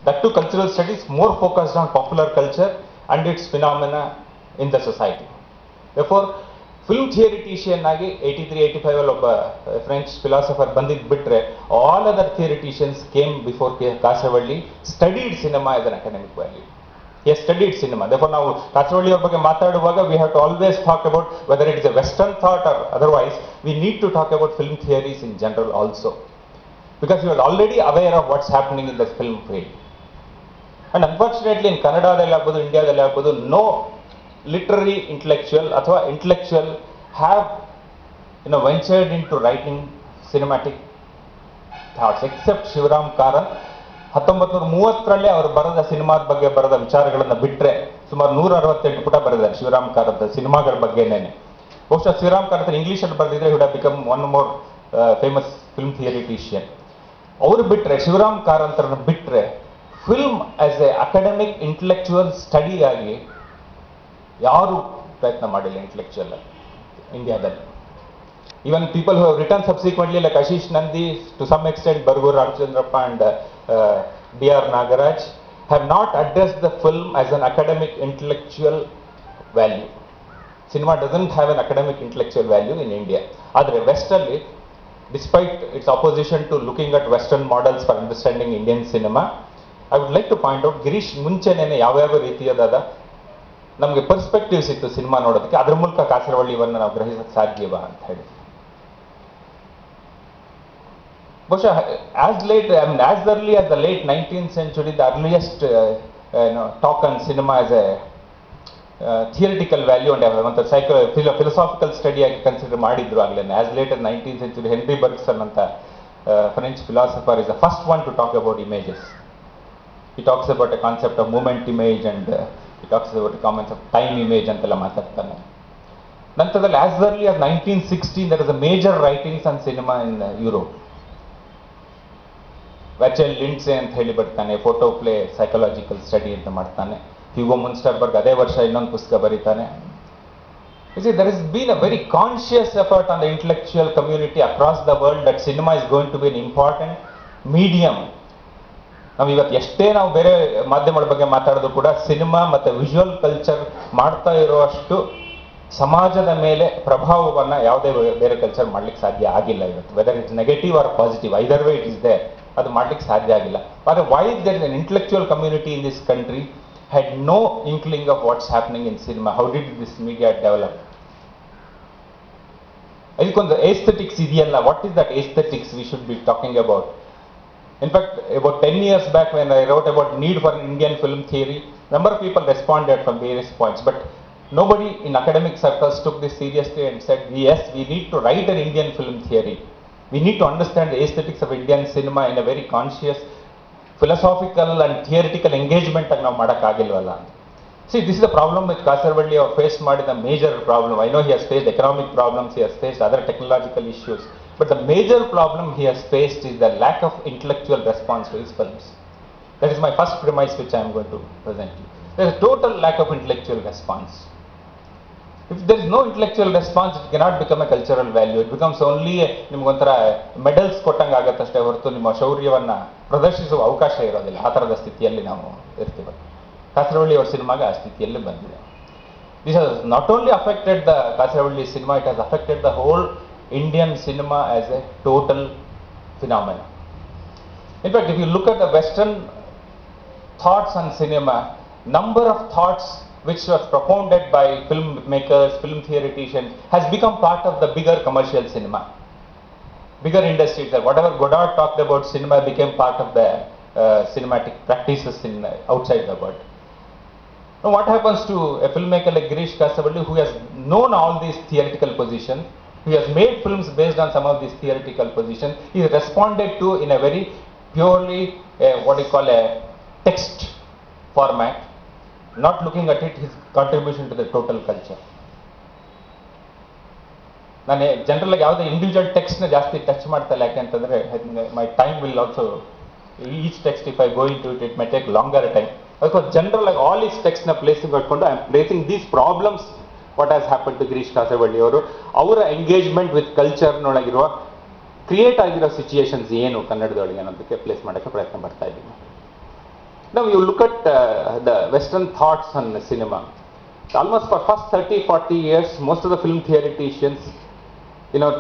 That too, cultural studies more focused on popular culture and its phenomena in the society. Therefore, film theoretician ಆಗಿ 83-85 ಅಲ್ಲಿ ಒಬ್ಬ French philosopher ಬಂದಿದ್ದು ಬಿಟ್ರೆ all other theoreticians came before Kasaravalli studied cinema as an academic value. He has studied cinema. Therefore, ನಾವು ಕಾಸರವಳ್ಳಿ ಅವ್ರ ಬಗ್ಗೆ ಮಾತಾಡುವಾಗ we have to always talk about whether it is a Western thought or otherwise. We need to talk about film theories in general also, because you are already aware of what's happening in the film field. And unfortunately, in Kannadadalli agbodu, Indiadalli agbodu, no literary intellectual ಅಥವಾ intellectual have ventured into writing cinematic thoughts except Shivaram Karanth. 1930 ಅವರು ಬರೆದ ಸಿನಿಮಾದ ಬಗ್ಗೆ ಬರೆದ ವಿಚಾರಗಳನ್ನು ಬಿಟ್ಟರೆ ಸುಮಾರು 168 ಪುಟ ಬರೆದಿದ್ದಾರೆ ಶಿವರಾಮ್ ಕಾರಂತ್ ಸಿನಿಮಾಗಳ ಬಗ್ಗೆನೇನೆ. ಬಹುಶಃ ಶಿವರಾಮ್ ಕಾರಂತ್ ಇಂಗ್ಲಿಷಲ್ಲಿ ಬರೆದಿದ್ರೆ would have become one more famous film theoretician. ಅವರು ಬಿಟ್ಟರೆ, ಶಿವರಾಮ್ ಕಾರಂತರನ್ನು ಬಿಟ್ಟರೆ, film as a academic intellectual study ಆಗಿ ಯಾರು ಪ್ರಯತ್ನ ಮಾಡಿಲ್ಲ ಇಂಟೆಲೆಕ್ಚುಯಲ್ ಇಂಡಿಯಾದಲ್ಲಿ. Even people who have written subsequently, like Ashish Nandi, to some extent Bargur Ramchandrappa and D.R. Nagaraj, have not addressed the film as an academic intellectual value. Cinema doesn't have an academic intellectual value in India. Adre Westernly, despite its opposition to looking at Western models for understanding Indian cinema, I would like to point out, Girish ಮುಂಚೆನೇ ಯಾವ ರೀತಿಯಾದ ನಮಗೆ perspectives ಇತ್ತು cinema ನೋಡೋದಕ್ಕೆ, ಅದ್ರ ಮೂಲಕ ಕಾಸರವಳ್ಳಿವನ್ನು ನಾವು ಗ್ರಹಿಸಕ್ಕೆ ಸಾಧ್ಯವಾ ಅಂತ ಹೇಳಿ. ಬಹುಶಃ as early as the late 19th century, the earliest talk on cinema as a theoretical value and ಒಂದು philosophical study ಆಗಿ ಕನ್ಸಿಡರ್ ಮಾಡಿದ್ರು ಆಗಲೇ. As late as 19th century, Henry Bergson ಅಂತ French philosopher is the first one to talk about images. He talks about a concept of movement image and he talks about the concept of time image ಅಂತೆಲ್ಲ ಮಾತಾಡ್ತಾನೆ. ನಂತರದಲ್ಲಿ as early as 1916 there is a major writings on cinema in Europe. Vachel Lindsay ಅಂತ ಹೇಳಿ ಬರ್ತಾನೆ, photo play psychological study ಅಂತ ಮಾಡ್ತಾನೆ. Hugo ಮುನ್ಸ್ಟರ್ಬರ್ಗ್ ಅದೇ ವರ್ಷ ಇನ್ನೊಂದು ಪುಸ್ತಕ ಬರೀತಾನೆ. There has been a very conscious effort on the intellectual community across the world that cinema is going to be an important medium. ನಾವು ಇವತ್ತು ಎಷ್ಟೇ ನಾವು ಬೇರೆ ಮಾಧ್ಯಮಗಳ ಬಗ್ಗೆ ಮಾತಾಡೋದು ಕೂಡ ಸಿನಿಮಾ ಮತ್ತು ವಿಜುವಲ್ ಕಲ್ಚರ್ ಮಾಡ್ತಾ ಇರುವಷ್ಟು ಸಮಾಜದ ಮೇಲೆ ಪ್ರಭಾವವನ್ನು ಯಾವುದೇ ಬೇರೆ ಕಲ್ಚರ್ ಮಾಡ್ಲಿಕ್ಕೆ ಸಾಧ್ಯ ಆಗಿಲ್ಲ ಇವತ್ತು. Whether it's negative or positive, either way it is there, ಅದು ಮಾಡ್ಲಿಕ್ಕೆ ಸಾಧ್ಯ ಆಗಿಲ್ಲ. ಆದರೆ why there is an intellectual community in this country had no inkling of what's happening in cinema. How did this media develop? ಇದಕ್ಕೊಂದು aesthetics ಇದೆಯಲ್ಲ. What is that aesthetics we should be talking about? In fact, about 10 years back when I wrote about need for an Indian film theory, number of people responded from various points, but nobody in academic circles took this seriously and said, yes, we need to write an Indian film theory. We need to understand the aesthetics of Indian cinema in a very conscious, philosophical and theoretical engagement ag navu madakagilvalla. See, this is the problem with Kasarvalli or faced ಮಾಡಿದ major problem. I know he has faced economic problems, he has faced other technological issues, but the major problem he has faced is the lack of intellectual response to his films. That is my first premise which I am going to present you. There is a total lack of intellectual response. If there is no intellectual response, it cannot become a cultural value. It becomes only ನಿಮಗೊಂಥರ medals ಕೊಟ್ಟಂಗೆ ಆಗತ್ತಷ್ಟೇ ಹೊರತು ನಿಮ್ಮ ಶೌರ್ಯವನ್ನು ಪ್ರದರ್ಶಿಸುವ ಅವಕಾಶ ಇರೋದಿಲ್ಲ. ಆ ಥರದ ಸ್ಥಿತಿಯಲ್ಲಿ ನಾವು ಇರ್ತೀವಿ. ಕಾಸರವಳ್ಳಿ ಅವರ ಸಿನಿಮಾಗೆ ಆ ಸ್ಥಿತಿಯಲ್ಲಿ ಬಂದಿದೆ. This has not only affected the Kasarvalli cinema, it has affected the whole Indian cinema as a total phenomenon. In fact, if you look at the Western thoughts on cinema, number of thoughts which were propounded by filmmakers, film theoreticians, has become part of the bigger commercial cinema, bigger industries. Whatever Godard talked about cinema became part of the cinematic practices in outside the world. Now, what happens to a filmmaker like Girish Kasarvalli, who has known all these theoretical positions, who has made films based on some of these theoretical positions? He is responded to in a very purely what you call a text format, not looking at it his contribution to the total culture. ನಾನು general ಆಗಿ ಯಾವುದೇ individual ಟೆಕ್ಸ್ಟ್ನ ಜಾಸ್ತಿ touch ಮಾಡ್ತಾ ಇಲ್ಲ. ಯಾಕೆಂತಂದರೆ my time will also each text if I go into it may take longer time. ಅದಕ್ಕೆ general ಆಗಿ ಆಲ್ ಈಸ್ ಟೆಕ್ಸ್ಟ್ನ ಪ್ಲೇಸಿಂಗ್ ಇಟ್ಕೊಂಡು I am placing these problems what has happen to Girish Kasaravalli ಅವರು. ಅವರ ಎಂಗೇಜ್ಮೆಂಟ್ ವಿತ್ ಕಲ್ಚರ್ನೊಳಗಿರುವ create ಆಗಿರೋ situations ಏನು ಕನ್ನಡದೊಳಗೆ ಅನ್ನೋದಕ್ಕೆ ಪ್ಲೇಸ್ ಮಾಡೋಕ್ಕೆ ಪ್ರಯತ್ನ ಪಡ್ತಾ ಇದ್ದೀನಿ. Now you look at the Western thoughts on the cinema. Almost for first 30, 40 years, most of the film theoreticians,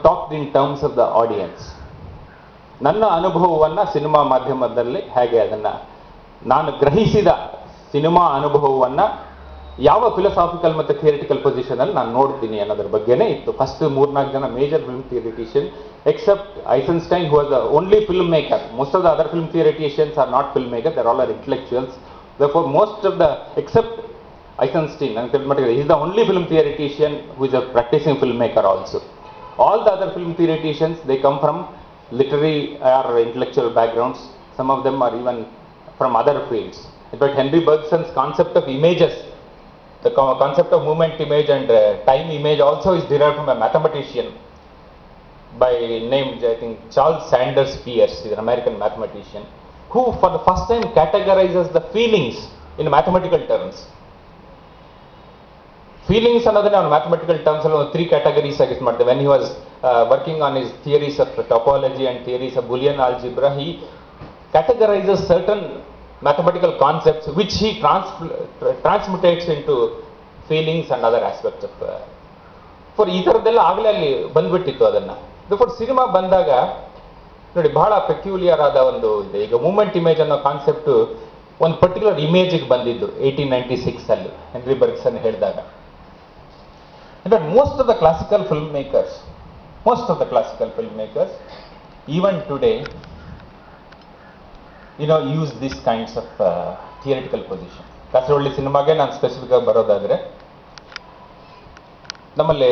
talked in terms of the audience. ನನ್ನ ಅನುಭವವನ್ನು ಸಿನಿಮಾ ಮಾಧ್ಯಮದಲ್ಲಿ ಹೇಗೆ ಅದನ್ನು ನಾನು ಗ್ರಹಿಸಿದ ಸಿನಿಮಾ ಅನುಭವವನ್ನು ಯಾವ ಫಿಲಸಾಫಿಕಲ್ ಮತ್ತು ಥಿಯರಿಟಿಕಲ್ ಪೊಸಿಷನಲ್ಲಿ ನಾನು ನೋಡ್ತೀನಿ ಅನ್ನೋದ್ರ ಬಗ್ಗೆನೇ ಇತ್ತು. ಫಸ್ಟ್ 3-4 ಜನ major film theoretician, except Eisenstein who was the only film maker. Most of the other film theoreticians are not film maker, there all are intellectuals. Therefore, most of the, except Eisenstein, he is the only film theoretician who is a practicing filmmaker also. All the other film theoreticians, they come from literary or intellectual backgrounds. Some of them are even from other fields. In fact, Henry Bergson's concept of images, the concept of movement image and time image also is derived from a mathematician by name, I think, Charles Sanders Peirce, is an American mathematician, who for the first time categorizes the feelings in mathematical terms. Feelings ಅನ್ನೋದನ್ನ ಅವನು mathematical terms ಅಲ್ಲಿ 3 categories ಆಗಿ ಮಾಡ್ತಾರೆ. When he was working on his theories of topology and theories of Boolean algebra, he categorizes certain mathematical concepts which he transmutates into feelings and other aspects of for ಈ ಥರದ್ದೆಲ್ಲ ಆಗಲೇ ಅಲ್ಲಿ ಬಂದ್ಬಿಟ್ಟಿತ್ತು ಅದನ್ನು. For cinema ಬಂದಾಗ ನೋಡಿ ಬಹಳ peculiar ಆದ ಒಂದು ಇದೆ. ಈಗ ಮೂಮೆಂಟ್ ಇಮೇಜ್ ಅನ್ನೋ ಕಾನ್ಸೆಪ್ಟ್ ಒಂದು ಪರ್ಟಿಕ್ಯುಲರ್ ಇಮೇಜಿಗೆ ಬಂದಿದ್ದು 1896 ಅಲ್ಲಿ ಹೆನ್ರಿ ಬರ್ಗ್ಸನ್ ಹೇಳಿದಾಗ. In fact most of the classical film makers even today use these kinds of theoretical positions. Kasaravalli ಸಿನಿಮಾಗೆ ನಾನು ಸ್ಪೆಸಿಫಿಕ್ ಆಗಿ ಬರೋದಾದ್ರೆ, ನಮ್ಮಲ್ಲಿ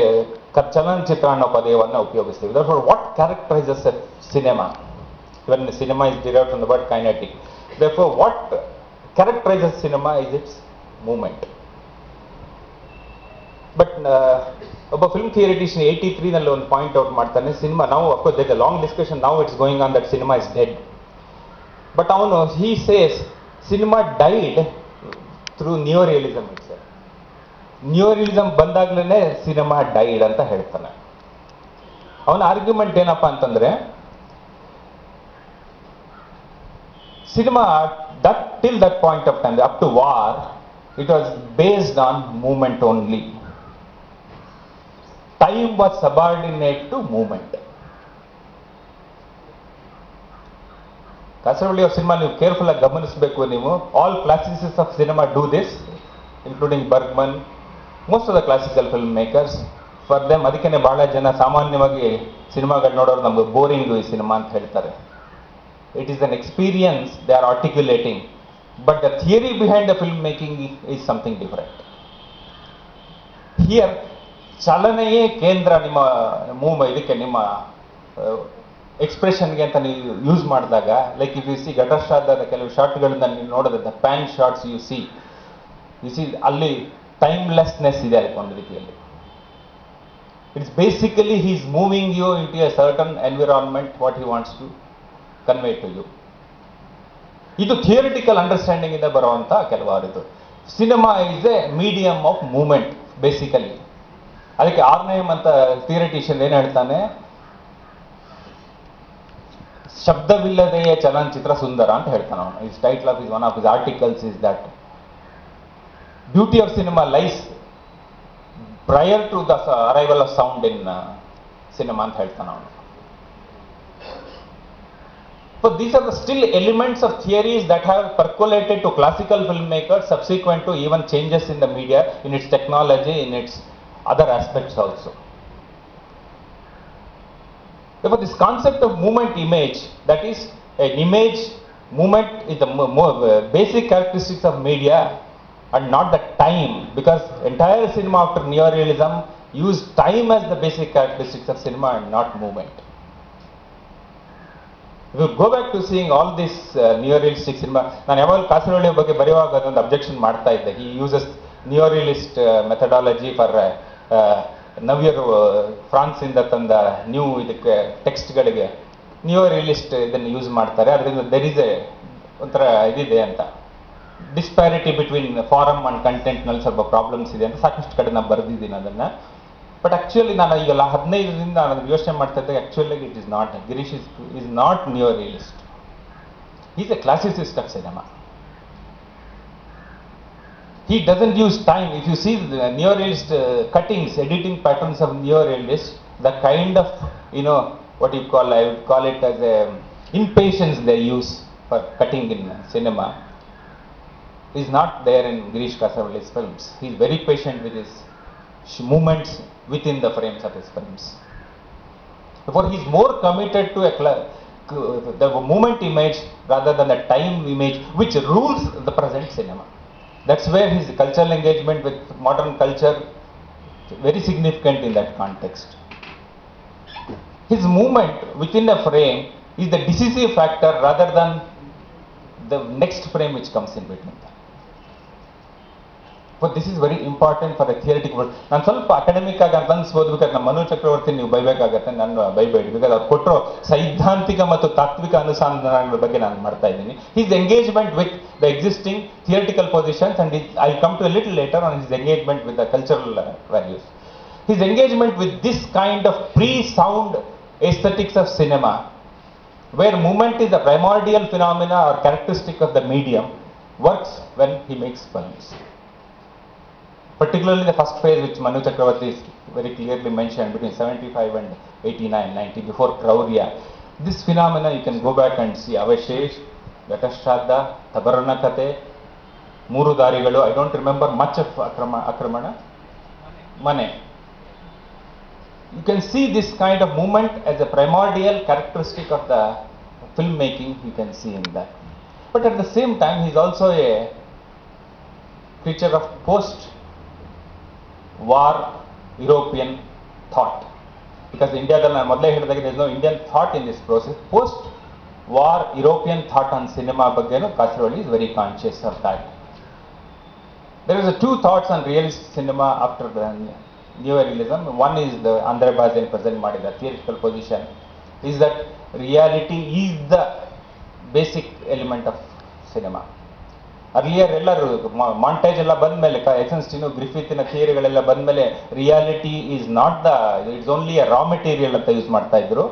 ಚಲನಚಿತ್ರ ಅನ್ನೋ ಪದವನ್ನು ಉಪಯೋಗಿಸ್ತೀವಿ. therefore what characterizes a cinema? When cinema is derived from the word kinetic, therefore what characterizes cinema is its movement. But ಒಬ್ಬ ಫಿಲ್ಮ್ ಥಿಯರಿಟಿಷಿಯನ್ 83 ನಲ್ಲಿ ಒಂದು ಪಾಯಿಂಟ್ ಔಟ್ ಮಾಡ್ತಾನೆ, ಸಿನಿಮಾ ನಾವು of course there is a long discussion now it's going on that cinema is dead. But ಅವನು he says cinema died through neorealism itself. Neorealism ಬಂದಾಗ್ಲೇ cinema died ಅಂತ ಹೇಳ್ತಾನೆ. ಅವನ ಆರ್ಗ್ಯುಮೆಂಟ್ ಏನಪ್ಪಾ ಅಂತಂದ್ರೆ, cinema till that point of time, up to war, it was based on movement only. Time was subordinate to movement. Kasaravalli ಅವ್ರ cinema ನೀವು careful ಆಗಿ ಗಮನಿಸಬೇಕು. ನೀವು all classicist of cinema do this, including Bergman, most of the classical film makers. For them ಅದಕ್ಕೇನೆ ಬಹಳ ಜನ ಸಾಮಾನ್ಯವಾಗಿ ಸಿನಿಮಾಗಳು ನೋಡೋರು ನಮ್ಗೆ ಬೋರಿಂಗು ಈ ಸಿನಿಮಾ ಅಂತ ಹೇಳ್ತಾರೆ. It is an experience they are articulating, but the theory behind the film making is something different. Here ಚಲನೆಯೇ ಕೇಂದ್ರ ನಿಮ್ಮ ಇದಕ್ಕೆ ನಿಮ್ಮ ಎಕ್ಸ್ಪ್ರೆಷನ್ಗೆ ಅಂತ ನೀವು ಯೂಸ್ ಮಾಡಿದಾಗ, ಲೈಕ್ ಇಫ್ ಯು ಸಿ ಘಟಶ್ರಾದ್ದದ ಕೆಲವು ಶಾರ್ಟ್ಗಳನ್ನ ನೀವು ನೋಡೋದ ಪ್ಯಾನ್ ಶಾರ್ಟ್ಸ್ ಯು ಸಿ ಅಲ್ಲಿ ಟೈಮ್ಲೆಸ್ನೆಸ್ ಇದೆ ಅದಕ್ಕೆ ಒಂದು ರೀತಿಯಲ್ಲಿ. It's basically he is moving you into a certain environment, what he wants to convey to you. ಇದು ಥಿಯರಿಟಿಕಲ್ ಅಂಡರ್ಸ್ಟ್ಯಾಂಡಿಂಗ್ ಇಂದ ಬರುವಂತ ಕೆಲವಾರು ಇದು. Cinema is a medium of movement basically. ಅದಕ್ಕೆ ಆರ್ನೇಮ್ ಅಂತ ಥಿಯರಿಟಿಷಿಯನ್ ಏನ್ ಹೇಳ್ತಾನೆ, ಶಬ್ದವಿಲ್ಲದೆಯೇ ಚಲನಚಿತ್ರ ಸುಂದರ ಅಂತ ಹೇಳ್ತಾನೆ ಅವನು. His title of his one of his articles is that beauty of cinema lies prior to the arrival of sound in cinema ಅಂತ ಹೇಳ್ತಾನೆ ಅವನು. But these are the still elements of theories that have percolated to classical filmmakers subsequent to even changes in the media, in its technology, in its other aspects also. Therefore, this concept of movement image, that is an image, movement is the basic characteristics of media and not the time, because entire cinema after neorealism used time as the basic characteristics of cinema and not movement. If you go back to seeing all this neorealistic cinema, ನಾನು ಯಾವಾಗ ಕಾಸರವಳ್ಳಿ ಬಗ್ಗೆ ಬರೆಯುವಾಗ ಅದೊಂದು objection ಮಾಡ್ತಾ ಇದ್ದೆ. He uses neorealist methodology for ನವ್ಯರು France ಇಂದ ತಂದ ನ್ಯೂ ಇದಕ್ಕೆ ಟೆಕ್ಸ್ಟ್ಗಳಿಗೆ ನಿಯೋರಿಯಲಿಸ್ಟ್ ಇದನ್ನು ಯೂಸ್ ಮಾಡ್ತಾರೆ. ಅದರಿಂದ ದೆರ್ ಇಸ್ ಎ ಒಂಥರ ಇದಿದೆ ಅಂತ, disparity between form and content ನಲ್ಲಿ ಸ್ವಲ್ಪ ಪ್ರಾಬ್ಲಮ್ಸ್ ಇದೆ ಅಂತ ಸಾಕಷ್ಟು ಕಡೆ ನಾನು ಬರೆದಿದ್ದೀನಿ ಅದನ್ನ. ಬಟ್ ಆಕ್ಚುಲಿ ನಾನು ಈಗೆಲ್ಲ 15ರಿಂದ ನಾನು ಯೋಚನೆ ಮಾಡ್ತಾ ಇದ್ದೆ, actually it is not. Girish is not neorealist, is a classicist of cinema. he doesn't use time. If you see the neorealist cuttings, editing patterns of neorealists, the kind of, you know, what you call, I would call it as a impatience they use for cutting in cinema is not there in Girish Kasavalli's films. He is very patient with his movements within the frames of his films. Therefore, he is more committed to the movement image rather than the time image, which rules the present cinema. That's where his cultural engagement with modern culture very significant in that context. His movement within a frame is the decisive factor rather than the next frame which comes in between them. But this is very important for a theoretical world. ನಾನು ಸ್ವಲ್ಪ academic ಆಗಿ ಅಂತ ಅನ್ಸ್ಬೋದು, ಬೇಕಾದ್ರೆ ನಮ್ಮ ಮನು ಚಕ್ರವರ್ತಿ ನೀವು ಬೈಬೇಕಾಗತ್ತೆ, ನಾನು ಬೈಬೇಡಿ, because ಅವ್ರು ಕೊಟ್ಟರು ಸೈದ್ಧಾಂತಿಕ ಮತ್ತು ತಾತ್ವಿಕ ಅನುಸಂಧಾನಗಳ ಬಗ್ಗೆ ನಾನು ಮಾಡ್ತಾ ಇದ್ದೀನಿ. His engagement with the existing theoretical positions and I come to a little later on his engagement with the cultural values. His engagement with this kind of pre-sound aesthetics of cinema, where movement is a primordial phenomena or characteristic of the medium, works when he makes films. Particularly the first phase, which Manu Chakravarti is very clearly mentioned, between 75 and 89, 90, before Kraurya. This phenomena you can go back and see Avashesh, Gatashradha, Tabaranakate, Muru Darigalu. I don't remember much of Akramana. Mane. You can see this kind of movement as a primordial characteristic of the filmmaking. You can see in that. But at the same time, he is also a creature of post-war European thought. Because India, there is no Indian thought in this process. Post-war European thought on cinema, Kasavalli is very conscious of that. There is two thoughts on realist cinema after the neorealism. One is the Andre Bazin present the theoretical position is that reality is the basic element of cinema. Earlier montage ella bandmele Eisenstein Griffithin theoryಗಳೆಲ್ಲ ಬಂದಮೇಲೆ reality is not the, it's only a raw material ಅಂತ use ಮಾಡ್ತಾ ಇದ್ರು.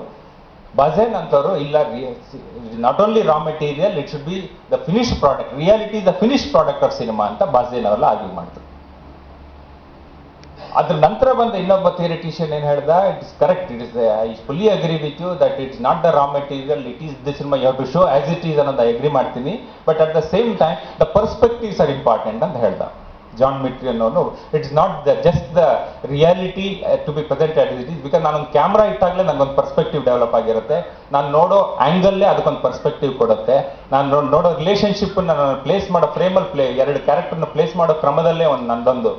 Bazin ಅಂತವರು ಇಲ್ಲ, not only raw material, it should be the finished product. Reality is the finished product of cinema ಅಂತ Bazin ಅವರೆಲ್ಲ argue ಮಾಡಿದ್ರು. ಅದ್ರ ನಂತರ ಬಂದ ಇನ್ನೊಬ್ಬ ಥಿಯರಿಟಿಷಿಯನ್ ಏನು ಹೇಳ್ದ, it's correct, it is, I fully agree with you that it's not the raw material, it is the cinema, you have to show as it is ಅನ್ನೋದು ಐ ಅಗ್ರಿ ಮಾಡ್ತೀನಿ, but at the same time the perspectives are important ಅಂತ ಹೇಳ್ದ Jean Mitry ಅನ್ನೋನು. It's not the just the reality to be present as it is, because ನಾನೊಂದು camera ಇಟ್ಟಾಗಲೇ ನನಗೊಂದು perspective develop ಆಗಿರುತ್ತೆ, ನಾನು ನೋಡೋ ಆ್ಯಂಗಲ್ಲೇ ಅದಕ್ಕೊಂದು ಪರ್ಸ್ಪೆಕ್ಟಿವ್ ಕೊಡುತ್ತೆ, ನಾನು ನೋಡೋ ರಿಲೇಷನ್ಶಿಪ್ ನಾನು ಪ್ಲೇಸ್ ಮಾಡೋ ಫ್ರೇಮಲ್ಲಿ ಎರಡು ಕ್ಯಾರೆಕ್ಟರ್ನ ಪ್ಲೇಸ್ ಮಾಡೋ ಕ್ರಮದಲ್ಲೇ ಒಂದು ನಂದೊಂದು